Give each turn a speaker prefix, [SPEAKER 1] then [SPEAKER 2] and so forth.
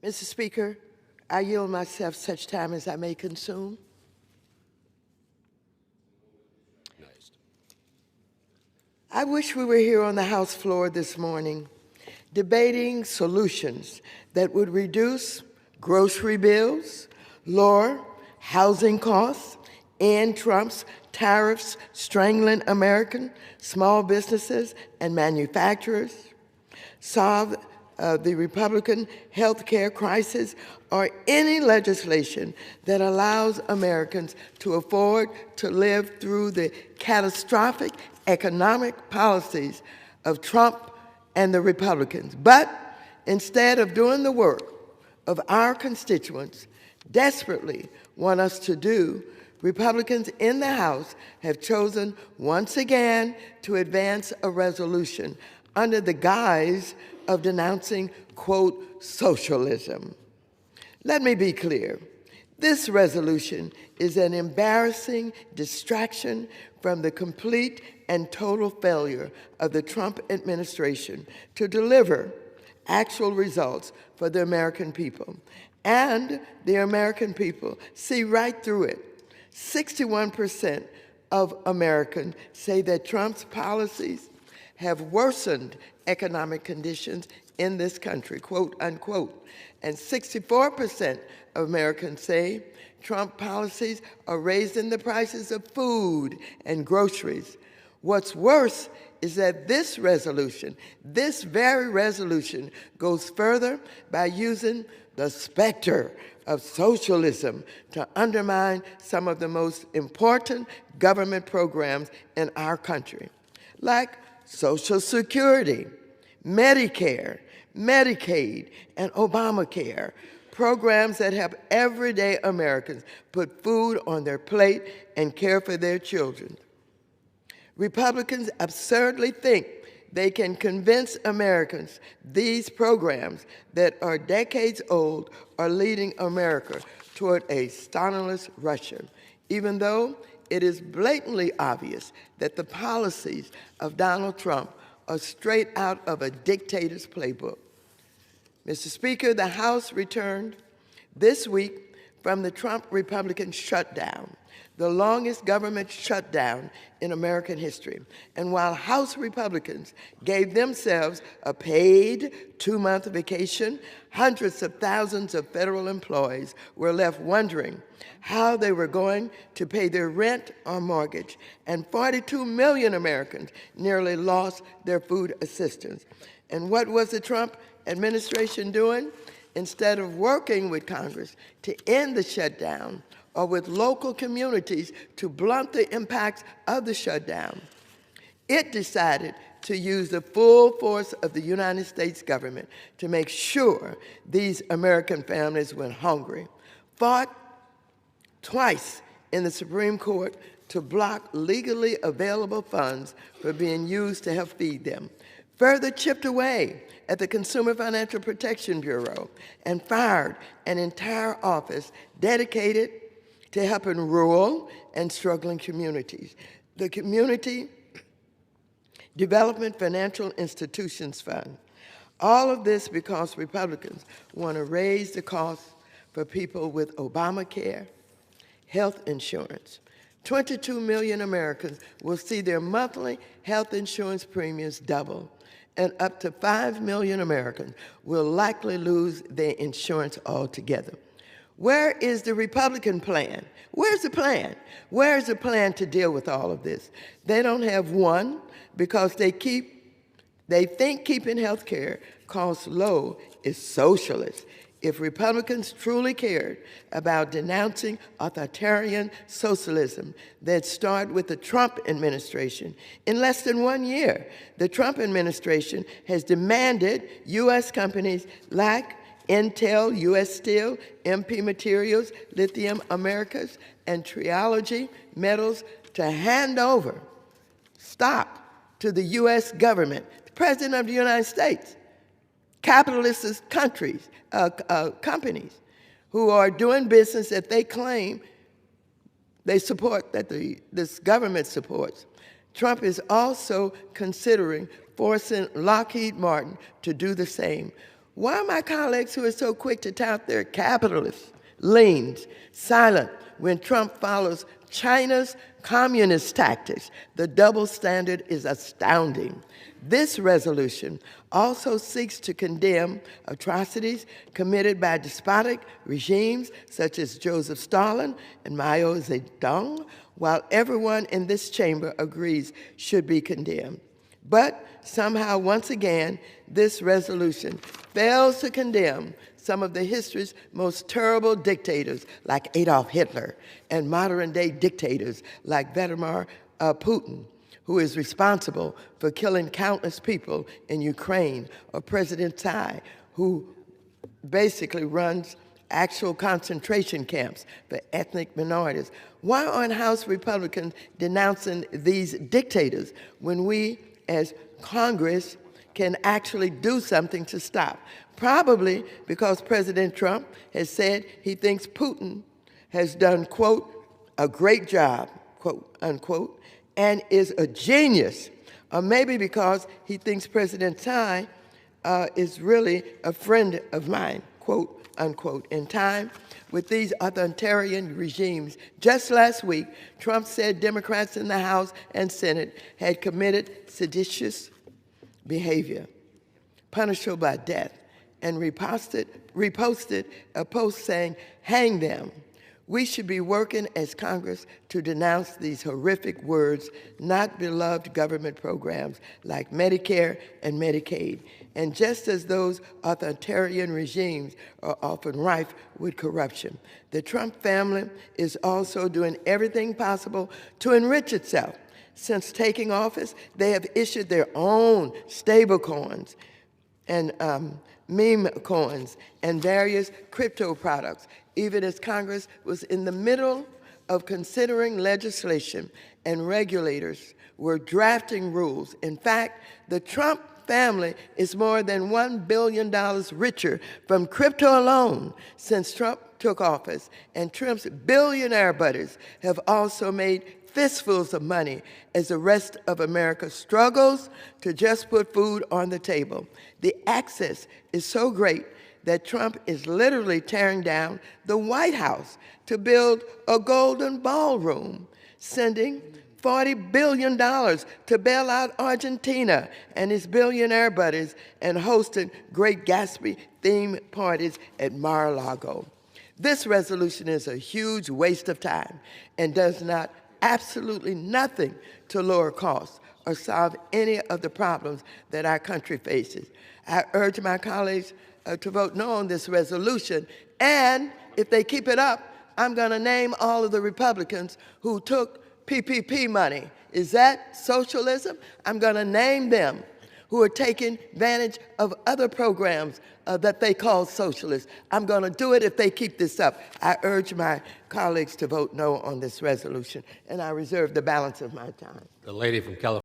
[SPEAKER 1] Mr. Speaker, I yield myself such time as I may consume. I wish we were here on the House floor this morning debating solutions that would reduce grocery bills, lower housing costs, end Trump's tariffs strangling American small businesses and manufacturers, solve the Republican health care crisis, or any legislation that allows Americans to afford to live through the catastrophic economic policies of Trump and the Republicans. But instead of doing the work of our constituents desperately want us to do, Republicans in the House have chosen once again to advance a resolution under the guise of denouncing, quote, socialism. Let me be clear. This resolution is an embarrassing distraction from the complete and total failure of the Trump administration to deliver actual results for the American people. And the American people see right through it. 61% of Americans say that Trump's policies have worsened economic conditions in this country, quote unquote. And 64% of Americans say Trump policies are raising the prices of food and groceries. What's worse is that this resolution, this very resolution, goes further by using the specter of socialism to undermine some of the most important government programs in our country, like Social Security, Medicare, Medicaid, and Obamacare, programs that help everyday Americans put food on their plate and care for their children. Republicans absurdly think they can convince Americans these programs that are decades old are leading America toward a stimulus rush, even though it is blatantly obvious that the policies of Donald Trump are straight out of a dictator's playbook. Mr. Speaker, the House returned this week from the Trump Republican shutdown, the longest government shutdown in American history. And while House Republicans gave themselves a paid 2-month vacation, hundreds of thousands of federal employees were left wondering how they were going to pay their rent or mortgage, and 42 million Americans nearly lost their food assistance. And what was the Trump administration doing? Instead of working with Congress to end the shutdown or with local communities to blunt the impacts of the shutdown, it decided to use the full force of the United States government to make sure these American families went hungry, fought twice in the Supreme Court to block legally available funds for being used to help feed them, further chipped away at the Consumer Financial Protection Bureau, and fired an entire office dedicated to helping rural and struggling communities. The Community Development Financial Institutions Fund. All of this because Republicans want to raise the cost for people with Obamacare, health insurance. 22 million Americans will see their monthly health insurance premiums double, and up to 5 million Americans will likely lose their insurance altogether. Where is the Republican plan? Where's the plan? Where's the plan to deal with all of this? They don't have one because they think keeping health care costs low is socialist. If Republicans truly cared about denouncing authoritarian socialism, they'd start with the Trump administration. In less than 1 year, the Trump administration has demanded U.S. companies like Intel, U.S. Steel, MP Materials, Lithium Americas, and Triology Metals to hand over stock to the U.S. government, the President of the United States, capitalist countries, companies who are doing business that they claim they support, that this government supports. Trump is also considering forcing Lockheed Martin to do the same. Why are my colleagues who are so quick to tout their capitalist leans silent when Trump follows China's communist tactics? The double standard is astounding. This resolution also seeks to condemn atrocities committed by despotic regimes such as Joseph Stalin and Mao Zedong, while everyone in this chamber agrees should be condemned. But somehow, once again, this resolution fails to condemn some of the history's most terrible dictators like Adolf Hitler and modern-day dictators like Vladimir Putin, who is responsible for killing countless people in Ukraine, or President Tsai, who basically runs actual concentration camps for ethnic minorities. Why aren't House Republicans denouncing these dictators when we, as Congress, can actually do something to stop? Probably because President Trump has said he thinks Putin has done, quote, a great job, quote, unquote, and is a genius. Or maybe because he thinks President Tsai is really a friend of mine, quote, unquote. In time with these authoritarian regimes, just last week, Trump said Democrats in the House and Senate had committed seditious behavior, punishable by death, and reposted a post saying, hang them. We should be working as Congress to denounce these horrific words, not beloved government programs like Medicare and Medicaid. And just as those authoritarian regimes are often rife with corruption, the Trump family is also doing everything possible to enrich itself. Since taking office, they have issued their own stablecoins and meme coins and various crypto products, even as Congress was in the middle of considering legislation and regulators were drafting rules. In fact, the Trump family is more than $1 billion richer from crypto alone since Trump took office, and Trump's billionaire buddies have also made fistfuls of money as the rest of America struggles to just put food on the table. The access is so great that Trump is literally tearing down the White House to build a golden ballroom, sending $40 billion to bail out Argentina and his billionaire buddies, and hosting Great Gatsby theme parties at Mar-a-Lago. This resolution is a huge waste of time and does absolutely nothing to lower costs or solve any of the problems that our country faces. I urge my colleagues to vote no on this resolution, and if they keep it up, I'm going to name all of the Republicans who took PPP money. Is that socialism? I'm going to name them who are taking advantage of other programs that they call socialist. I'm going to do it if they keep this up. I urge my colleagues to vote no on this resolution, and I reserve the balance of my time.
[SPEAKER 2] The lady from California.